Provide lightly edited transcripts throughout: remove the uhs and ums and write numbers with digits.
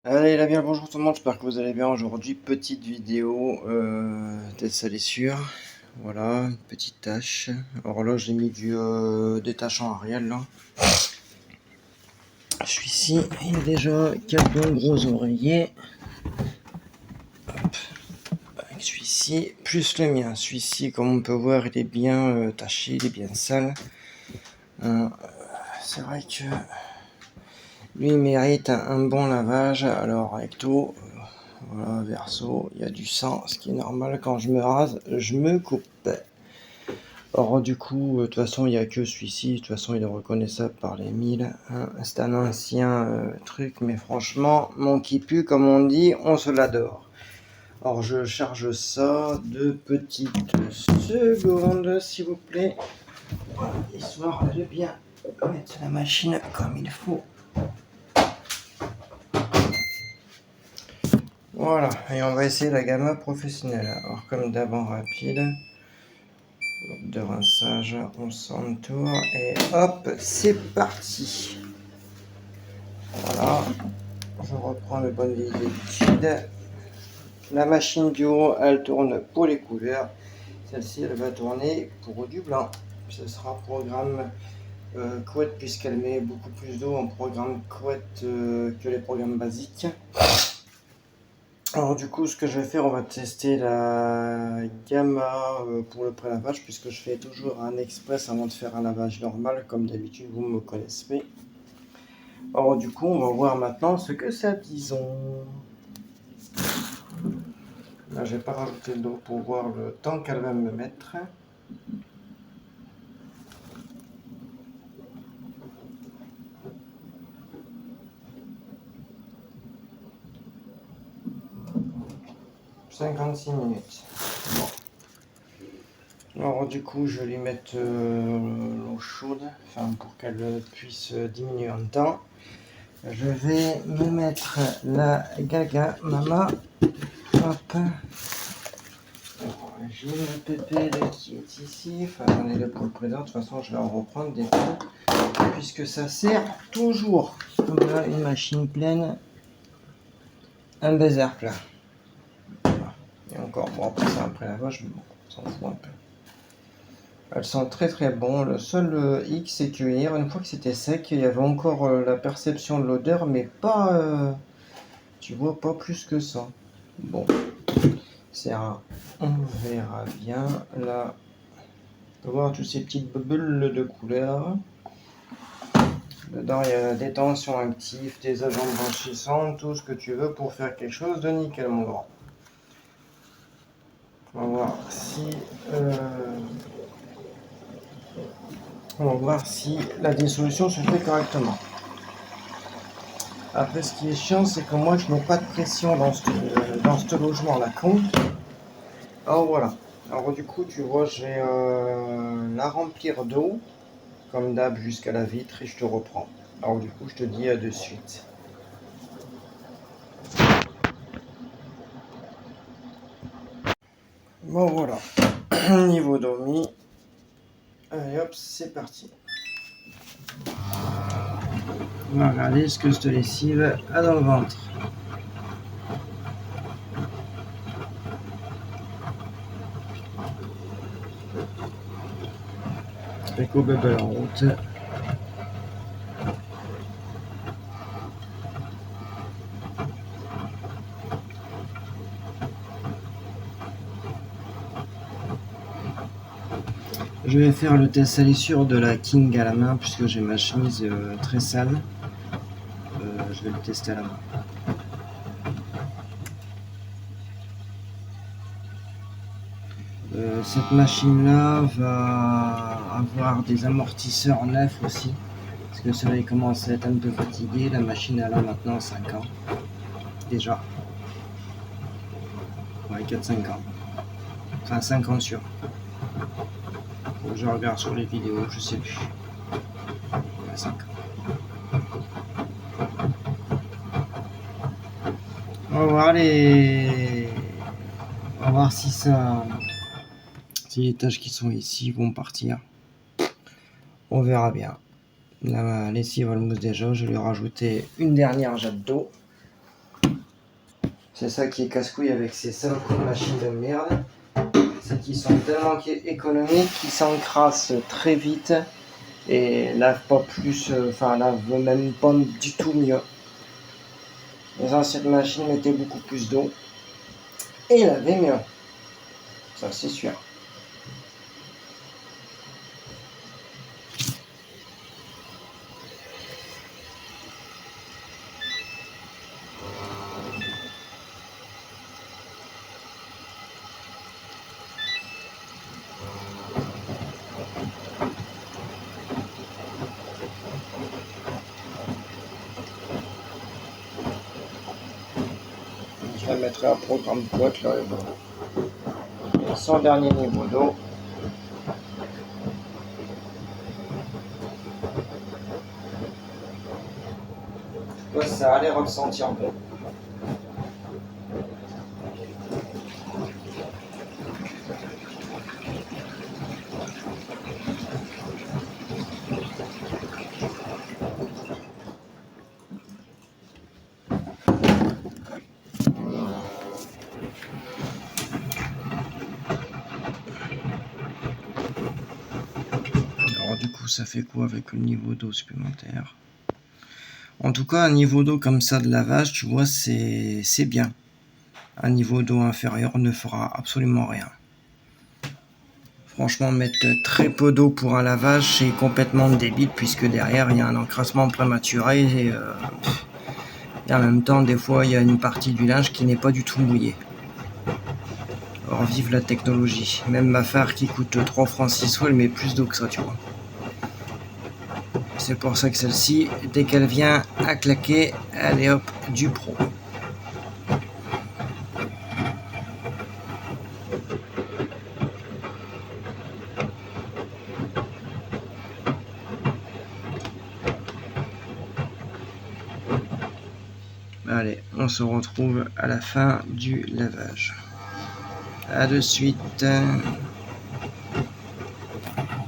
Allez, là bien, bonjour tout le monde, j'espère que vous allez bien. Aujourd'hui, petite vidéo test salissure. Voilà, une petite tâche. Alors là, j'ai mis détachant Ariel là. Celui-ci, il a déjà 4 bons gros oreillers. Hop, avec celui-ci, plus le mien. Celui-ci, comme on peut voir, il est bien taché, il est bien sale. C'est vrai que lui, il mérite un bon lavage. Alors, recto. Voilà, verso, il y a du sang, ce qui est normal quand je me rase, je me coupe. Or, du coup, de toute façon, il n'y a que celui-ci, de toute façon, il est reconnaissable par les 1000. Hein. C'est un ancien truc, mais franchement, mon qui pue, comme on dit, on se l'adore. Alors, je charge ça 2 petites secondes, s'il vous plaît, histoire de bien mettre la machine comme il faut. Voilà, et on va essayer la gamme professionnelle. Alors, comme d'hab en rapide. De rinçage, on s'entoure et hop, c'est parti. Voilà, je reprends le bon vieil liquide. La machine du haut, elle tourne pour les couleurs. Celle-ci, elle va tourner pour du blanc. Ce sera programme couette puisqu'elle met beaucoup plus d'eau en programme couette que les programmes basiques. Alors du coup, ce que je vais faire, on va tester la gamma pour le pré-lavage, puisque je fais toujours un express avant de faire un lavage normal, comme d'habitude, vous me connaissez. Alors du coup, on va voir maintenant ce que ça disons. Là, je vais pas rajouter d'eau pour voir le temps qu'elle va me mettre. « 56 minutes. Bon. Alors du coup, je vais lui mettre l'eau chaude, enfin pour qu'elle puisse diminuer en temps. Je vais me mettre la Gaga Mama. Hop. J'ai le pépé qui est ici. Enfin, j'en ai deux pour le présent. De toute façon, je vais en reprendre des coups. Puisque ça sert toujours. Comme là, une machine pleine. Un baiser plein. Voilà. Et encore, bon, après ça, après lavage, bon, on s'en fout un peu. Elles sont très très bon. Le seul hic, c'est que hier, une fois que c'était sec, il y avait encore la perception de l'odeur, mais pas, tu vois, pas plus que ça. Bon, c'est rare. On verra bien. Là, on peut voir toutes ces petites bulles de couleur. Dedans, il y a des tensions actives, des agents blanchissants, tout ce que tu veux pour faire quelque chose de nickel, mon grand. On va voir si... On va voir si la dissolution se fait correctement. Après, ce qui est chiant, c'est que moi, je n'ai pas de pression dans ce logement-là. Alors voilà. Alors du coup, tu vois, je vais la remplir d'eau, comme d'hab, jusqu'à la vitre, et je te reprends. Alors du coup, je te dis à de suite. Bon voilà, niveau d'eau mis. Allez hop, c'est parti. On va regarder ce que cette lessive a dans le ventre. Speco Bubble en route. Je vais faire le test salissure de la King à la main puisque j'ai ma chemise très sale. Je vais le tester à la main. Cette machine là va avoir des amortisseurs neufs aussi parce que cela il commence à être un peu fatigué. La machine elle a maintenant 5 ans déjà, ouais, 4-5 ans, enfin 5 ans sûr. Faut que je regarde sur les vidéos, je sais plus, ouais, 5 ans. On va voir on va voir si les tâches qui sont ici vont partir. On verra bien. La lessive elle mousse déjà, je vais lui rajouter une dernière jatte d'eau. C'est ça qui est casse-couille avec ces saloperies de machines de merde. C'est qu'ils sont tellement économiques qu'ils s'encrassent très vite et lavent pas plus, lavent même pas du tout mieux. Les anciennes machines mettaient beaucoup plus d'eau et lavaient mieux. Ça c'est sûr. Je la mettrai à programme boîte là. Son dernier niveau d'eau. Ouais, ça allait ressentir un peu. Alors du coup ça fait quoi avec le niveau d'eau supplémentaire? En tout cas un niveau d'eau comme ça de lavage, tu vois, c'est bien. Un niveau d'eau inférieur ne fera absolument rien. Franchement, mettre très peu d'eau pour un lavage, c'est complètement débile puisque derrière il y a un encrassement prématuré et en même temps des fois il y a une partie du linge qui n'est pas du tout mouillée. Or vive la technologie. Même ma phare qui coûte 3 francs 6 sous, elle met plus d'eau que ça, tu vois. C'est pour ça que celle-ci, dès qu'elle vient à claquer, allez hop, du pro. Allez, on se retrouve à la fin du lavage. A de suite.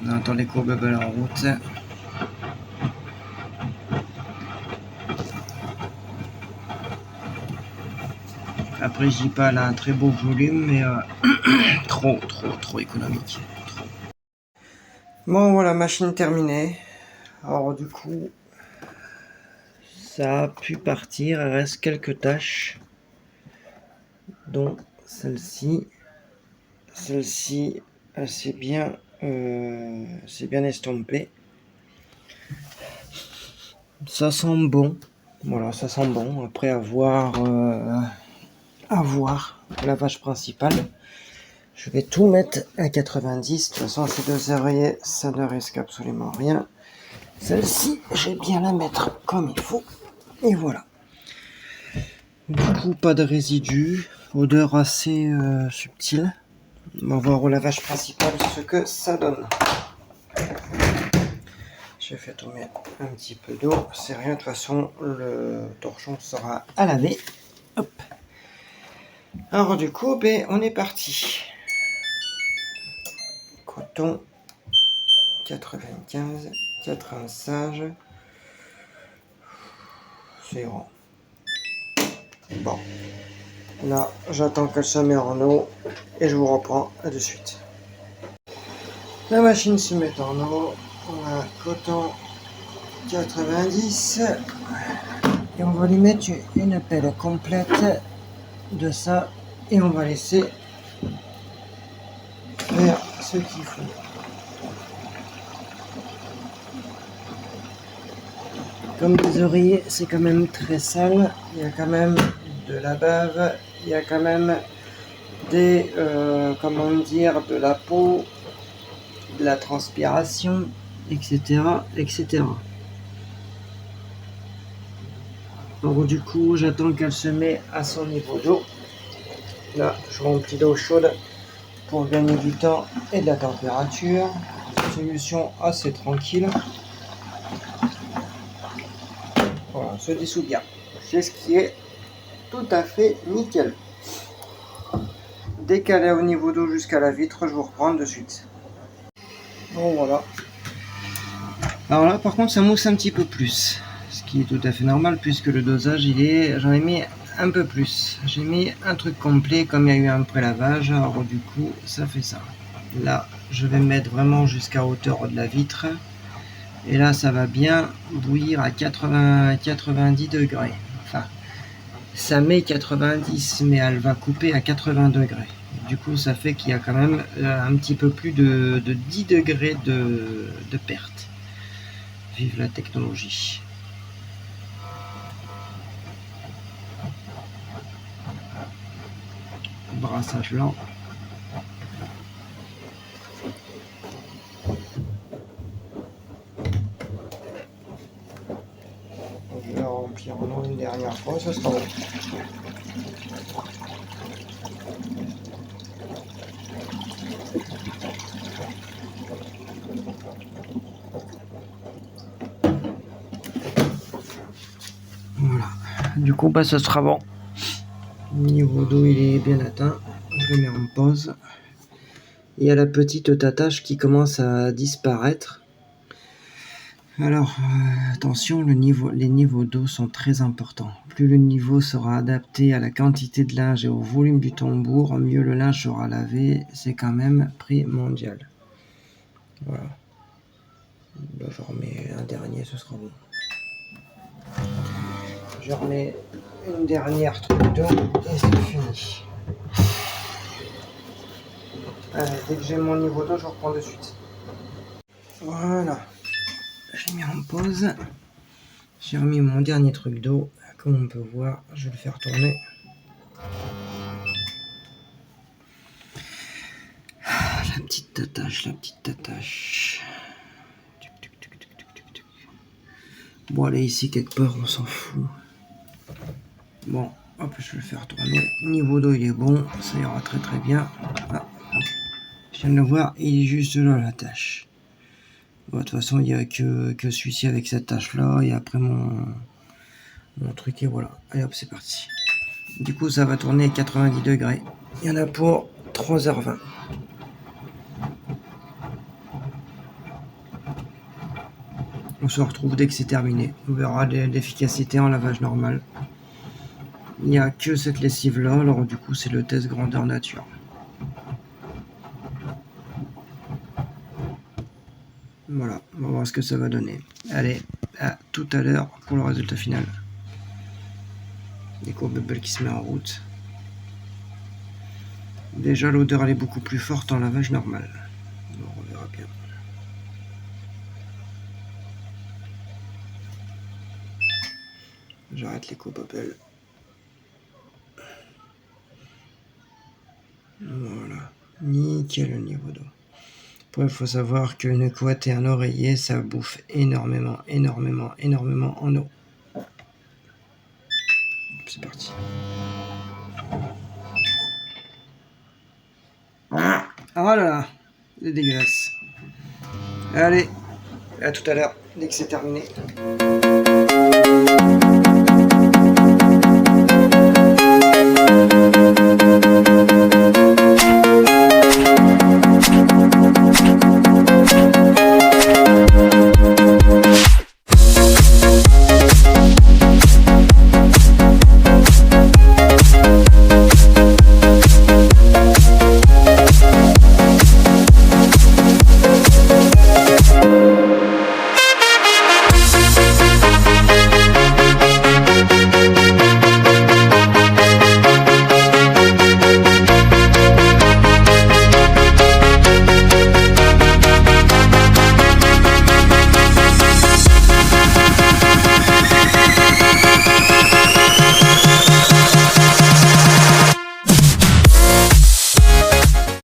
On entend les courbes en route. Après, je dis pas, elle a un très beau volume, mais trop économique. Trop. Bon, voilà, machine terminée. Alors, du coup, ça a pu partir. Il reste quelques tâches, dont celle-ci. Celle-ci, c'est bien estompé. Ça sent bon. Voilà, ça sent bon. Après avoir le lavage principal, je vais tout mettre à 90. De toute façon, ces deux oreillers, ça ne risque absolument rien. Celle-ci, j'ai bien la mettre comme il faut. Et voilà. Du coup, pas de résidus. Odeur assez subtile. On va voir au lavage principal ce que ça donne. J'ai fait tomber un petit peu d'eau. C'est rien, de toute façon, le torchon sera à laver. Hop. Alors du coup, on est parti. Coton 95, 4 rinçages. C'est grand. Bon. Là, j'attends qu'elle se mette en eau et je vous reprends à de suite. La machine se met en eau. On a coton 90 et on va lui mettre une pelle complète de ça et on va laisser faire ce qu'il faut. Comme des oreillers, c'est quand même très sale. Il y a quand même de la bave, il y a quand même des, de la peau, de la transpiration, etc., etc. Alors du coup, j'attends qu'elle se met à son niveau d'eau. Là, je remplis d'eau chaude pour gagner du temps et de la température. Solution assez tranquille. Voilà, se dissout bien. C'est ce qui est tout à fait nickel. Dès qu'elle est au niveau d'eau jusqu'à la vitre, je vous reprends de suite. Bon voilà. Alors là par contre ça mousse un petit peu plus. Ce qui est tout à fait normal puisque le dosage j'en ai mis un peu plus. J'ai mis un truc complet comme il y a eu un pré-lavage. Alors du coup, ça fait ça. Là, je vais mettre vraiment jusqu'à hauteur de la vitre. Et là, ça va bien bouillir à 90 degrés. Enfin, ça met 90, mais elle va couper à 80 degrés. Du coup, ça fait qu'il y a quand même un petit peu plus de 10 degrés de perte. Vive la technologie. Brassage lent. Je vais remplir en eau une dernière fois, ça sera bon. Voilà. Du coup, bah, ça sera bon. Le niveau d'eau, il est bien atteint. Je le mets en pause. Il y a la petite tatache qui commence à disparaître. Alors, attention, les niveaux d'eau sont très importants. Plus le niveau sera adapté à la quantité de linge et au volume du tambour, mieux le linge sera lavé. C'est quand même primordial. Voilà. Là, je remets un dernier, ce sera bon. Je remets une dernière truc d'eau et c'est fini. Allez, dès que j'ai mon niveau d'eau, je reprends de suite. Voilà. J'ai mis en pause. J'ai remis mon dernier truc d'eau. Comme on peut voir, je vais le faire tourner. La petite tatache. Bon, elle est ici quelque part, on s'en fout. Bon, hop, je vais le faire tourner. Niveau d'eau, il est bon, ça ira très très bien. Ah, je viens de le voir, il est juste là la tâche. Bon, de toute façon, il n'y a que celui-ci avec cette tâche là, et après mon truc, et voilà. Allez hop, c'est parti. Du coup, ça va tourner à 90 degrés. Il y en a pour 3h20. On se retrouve dès que c'est terminé. On verra l'efficacité en lavage normal. Il n'y a que cette lessive là, alors du coup c'est le test grandeur nature. Voilà, on va voir ce que ça va donner. Allez, à tout à l'heure pour le résultat final. Des bubble qui se met en route. Déjà l'odeur elle est beaucoup plus forte en lavage normal. Bon, on verra bien. J'arrête l'éco-bubble. Voilà, nickel le niveau d'eau. Après, il faut savoir qu'une couette et un oreiller, ça bouffe énormément en eau. C'est parti. Oh là là, c'est dégueulasse. Allez, à tout à l'heure, dès que c'est terminé.